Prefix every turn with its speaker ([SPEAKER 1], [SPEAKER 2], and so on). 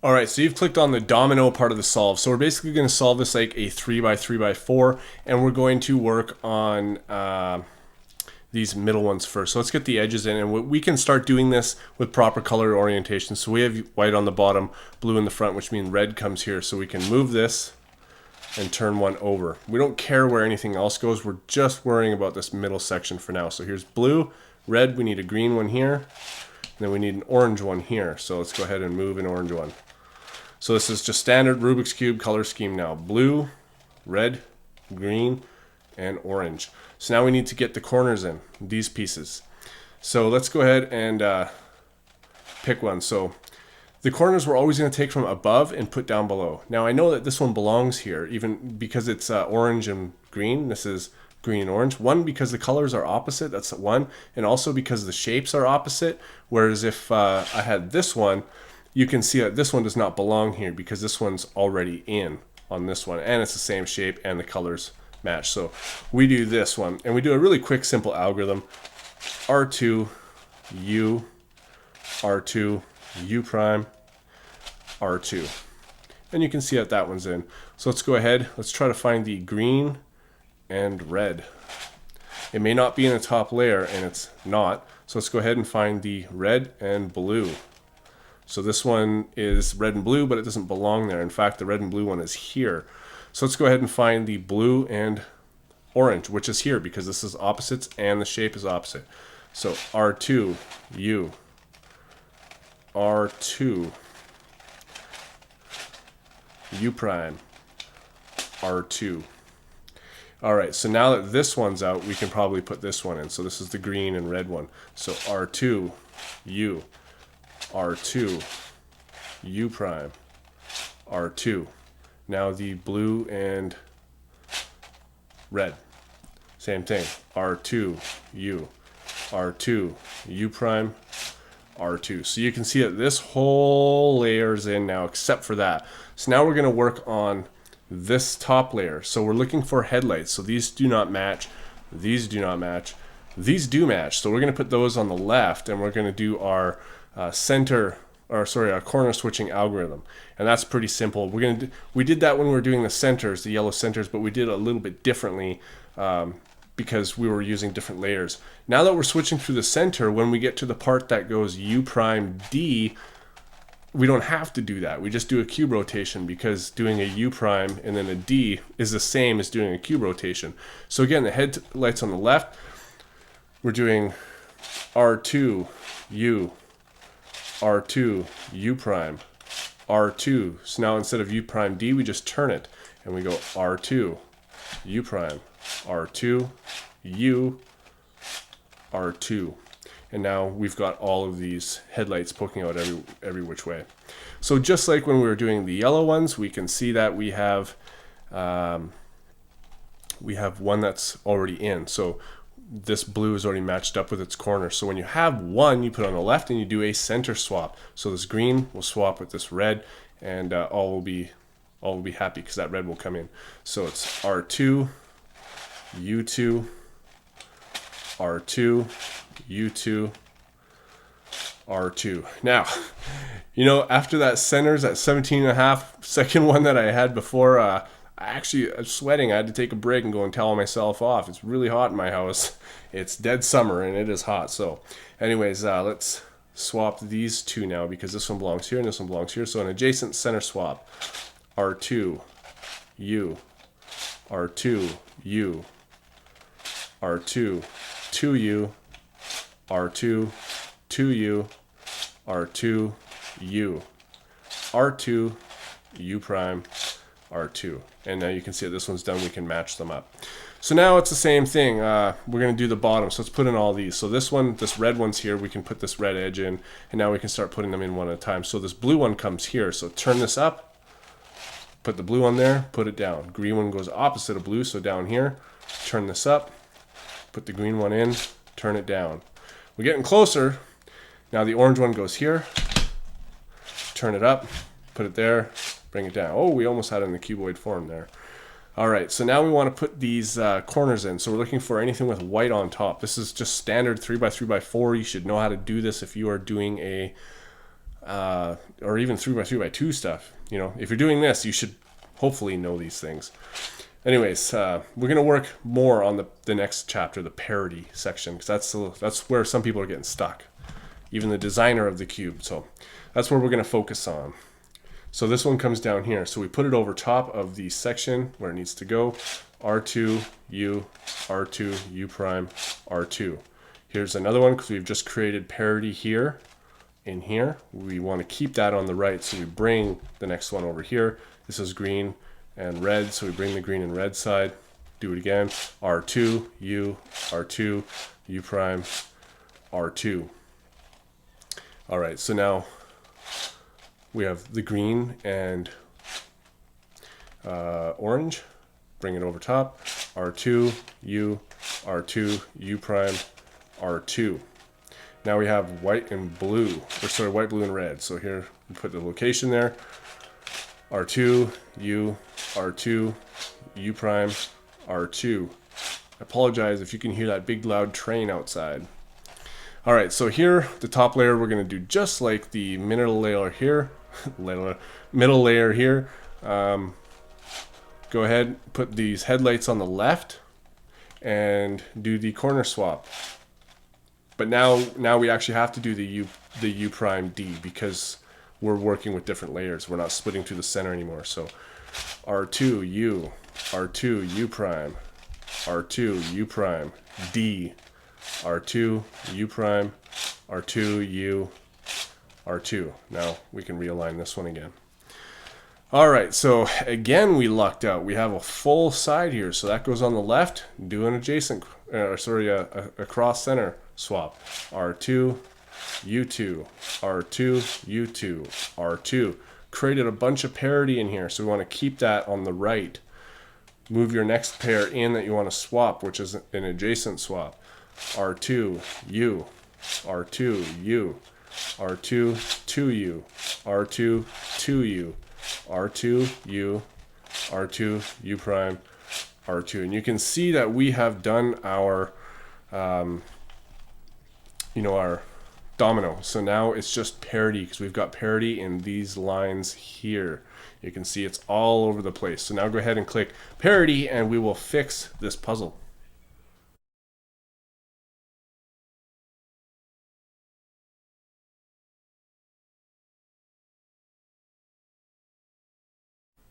[SPEAKER 1] All right, so you've clicked on the domino part of the solve. So we're basically going to solve this like a 3x3x4, and we're going to work on these middle ones first. So let's get the edges in, and we can start doing this with proper color orientation. So we have white on the bottom, blue in the front, which means red comes here. So we can move this and turn one over. We don't care where anything else goes. We're just worrying about this middle section for now. So here's blue, red, we need a green one here, and then we need an orange one here. So let's go ahead and move an orange one. So this is just standard Rubik's Cube color scheme now. Blue, red, green, and orange. So now we need to get the corners in, these pieces. So let's go ahead and pick one. So the corners we're always going to take from above and put down below. Now I know that this one belongs here, even because it's orange and green. This is green and orange. One, because the colors are opposite, that's one. And also because the shapes are opposite. Whereas if I had this one, you can see that this one does not belong here because this one's already in on this one, and it's the same shape and the colors match. So we do this one, and we do a really quick, simple algorithm. R2, U, R2, U prime, R2. And you can see that that one's in. So let's go ahead, let's try to find the green and red. It may not be in the top layer, and it's not. So let's go ahead and find the red and blue. So this one is red and blue, but it doesn't belong there. In fact, the red and blue one is here. So let's go ahead and find the blue and orange, which is here because this is opposites and the shape is opposite. So R2, U, R2, U prime, R2. All right, so now that this one's out, we can probably put this one in. So this is the green and red one. So R2, U, R2, U prime, R2. Now the blue and red. Same thing. R2, U, R2, U prime, R2. So you can see that this whole layer is in now except for that. So now we're going to work on this top layer. So we're looking for headlights. So these do not match. These do not match. These do match. So we're going to put those on the left, and we're going to do our our corner switching algorithm, and that's pretty simple. We did that when we were doing the centers, the yellow centers, but we did it a little bit differently because we were using different layers. Now that we're switching through the center, when we get to the part that goes U prime D, we don't have to do that. We just do a cube rotation because doing a U prime and then a D is the same as doing a cube rotation. So again, the headlights on the left, we're doing R2, U, R2, U prime, R2. So now instead of U prime D, we just turn it and we go R2, U prime, R2, U, R2. And now we've got all of these headlights poking out every which way. So just like when we were doing the yellow ones, we can see that we have one that's already in. So this blue is already matched up with its corner. So when you have one, you put on the left and you do a center swap. So this green will swap with this red, and all will be happy because that red will come in. So it's R2, U2, R2, U2, R2. Now, you know, after that centers, that 17.5 second one that I had before, I'm sweating. I had to take a break and go and towel myself off. It's really hot in my house. It's dead summer and it is hot. So anyways, let's swap these two now because this one belongs here and this one belongs here. So an adjacent center swap. R2, U, R2, U, R2, 2U, R2, 2U, R2, U, R2, U prime, R2. And now you can see that this one's done. We can match them up. So now it's the same thing. We're going to do the bottom. So let's put in all these. So this one, this red one's here. We can put this red edge in. And now we can start putting them in one at a time. So this blue one comes here. So turn this up. Put the blue on there. Put it down. Green one goes opposite of blue. So down here. Turn this up. Put the green one in. Turn it down. We're getting closer. Now the orange one goes here. Turn it up. Put it there. Bring it down. Oh, we almost had it in the cuboid form there. All right, so now we want to put these corners in. So we're looking for anything with white on top. This is just standard 3x3x4. You should know how to do this if you are doing a or even 3x3x2 stuff. You know, if you're doing this, you should hopefully know these things. Anyways, we're going to work more on the next chapter, the parity section, because that's where some people are getting stuck, even the designer of the cube. So that's where we're going to focus on. So this one comes down here. So we put it over top of the section where it needs to go. R2, U, R2, U prime, R2. Here's another one because we've just created parity here. In here, we want to keep that on the right, so we bring the next one over here. This is green and red, so we bring the green and red side. Do it again. R2, U, R2, U prime, R2. All right, so now we have the green and orange. Bring it over top. R2, U, R2, U prime, R2. Now we have white and blue, or sorry, white, blue, and red. So here we put the location there. R2, U, R2, U prime, R2. I apologize if you can hear that big loud train outside. All right, so here, the top layer, we're gonna do just like the middle layer here. Middle layer here. Go ahead, put these headlights on the left and do the corner swap. But now we actually have to do the U prime D because we're working with different layers. We're not splitting through the center anymore. So R2 U, R2 U prime, R2 U prime, D, R2 U prime, R2 U, R2. Now we can realign this one again. All right, so again we lucked out. We have a full side here, so that goes on the left. Do an adjacent, a cross center swap. R2, U2, R2, U2, R2. Created a bunch of parity in here, so we want to keep that on the right. Move your next pair in that you want to swap, which is an adjacent swap. R2, U, R2, U, R2, 2U, R2, 2U, R2, U, R2, U prime, R2. And you can see that we have done our, our domino. So now it's just parity because we've got parity in these lines here. You can see it's all over the place. So now go ahead and click parity and we will fix this puzzle.